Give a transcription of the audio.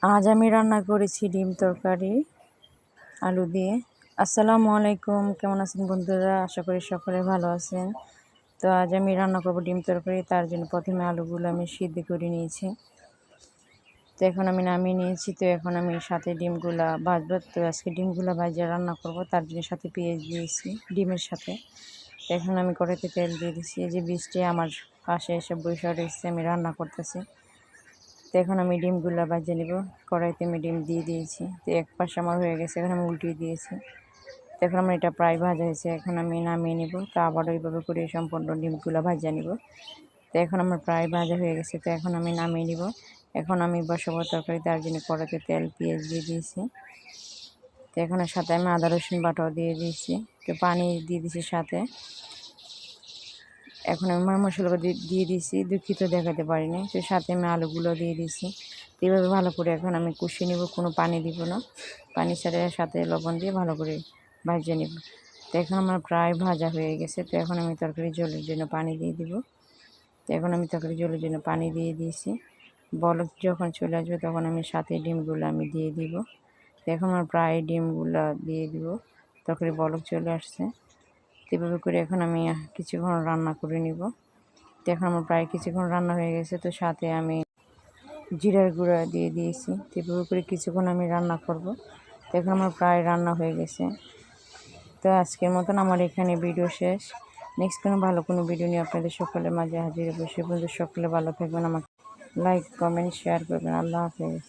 আজ আমি রান্না করেছি ডিম তরকারি আলু দিয়ে। আসসালামু আলাইকুম, কেমন আছেন বন্ধুরা? আশা করি সকলে ভালো আছেন। তো আজ আমি রান্না করব ডিম তরকারি। তার জন্য প্রথমে আলুগুলো আমি সিদ্ধ করে নিয়েছি। তো এখন আমি নামিয়ে নিয়েছি। তো এখন আমি সাথে ডিমগুলা ভাজবো। তো আজকে ডিমগুলা ভাজা রান্না করব, তার জন্য সাথে পেঁয়াজ দিয়েছি ডিমের সাথে। তো এখন আমি কড়াইতে তেল দিয়ে দিচ্ছি। এই যে বৃষ্টি আমার পাশে এসে বসে রয়েছে, আমি রান্না করতেছি। তো এখন আমি ডিমগুলো ভেজে নেব। কড়াইতে আমি ডিম দিয়ে দিয়েছি। তো এক পাশ আমার হয়ে গেছে, এখন আমি উল্টিয়ে দিয়েছি। তো এখন আমার এটা প্রায় ভাজা হয়েছে, এখন আমি নামিয়ে নেব। তো আবারও এইভাবে করে সম্পূর্ণ ডিমগুলো ভাজা নেব। তো এখন আমার প্রায় ভাজা হয়ে গেছে, তো এখন আমি নামিয়ে নেব। এখন আমি বসাবো তরকারি, তার জন্য কড়াইতে তেল পেঁয়াজ দিয়ে দিয়েছি। তো এখন এর সাথে আমি আদা রসুন বাটাও দিয়ে দিয়েছি। তো পানি দিয়ে দিয়েছি সাথে। এখন আমি মশলাগুলো দিয়ে দিয়েছি, দুঃখিত দেখাতে পারিনি। তো সাথে আমি আলুগুলো দিয়ে দিয়েছি। তো এইভাবে ভালো করে এখন আমি কষিয়ে নেব, কোনো পানি দিব না। পানি ছাড়া সাথে লবণ দিয়ে ভালো করে ভাজিয়ে নেব। তো এখন আমার প্রায় ভাজা হয়ে গেছে। তো এখন আমি তরকারি ঝোলের জন্য পানি দিয়ে দিব। তো এখন আমি তরকারি ঝোলের জন্য পানি দিয়ে দিয়েছি। বলক যখন চলে আসবে তখন আমি সাথে ডিমগুলো আমি দিয়ে দিব। তো এখন আমার প্রায় ডিমগুলো দিয়ে দিব, তরকারি বলক চলে আসছে। এভাবে করে এখন আমি কিছুক্ষণ রান্না করে নিব। তো এখন আমার প্রায় কিছুক্ষণ রান্না হয়ে গেছে। তো সাথে আমি জিরার গুঁড়া দিয়ে দিয়েছি। তো এভাবে করে কিছুক্ষণ আমি রান্না করব। তো এখন আমার প্রায় রান্না হয়ে গেছে। তো আজকের মতন আমার এখানে ভিডিও শেষ। নেক্সট ভালো কোনো ভিডিও নিয়ে আপনাদের সকলের মাঝে হাজির হবো। সে পর্যন্ত সকলে ভালো থাকবেন, আমাকে লাইক কমেন্ট শেয়ার করবেন। আল্লাহ হাফেজ।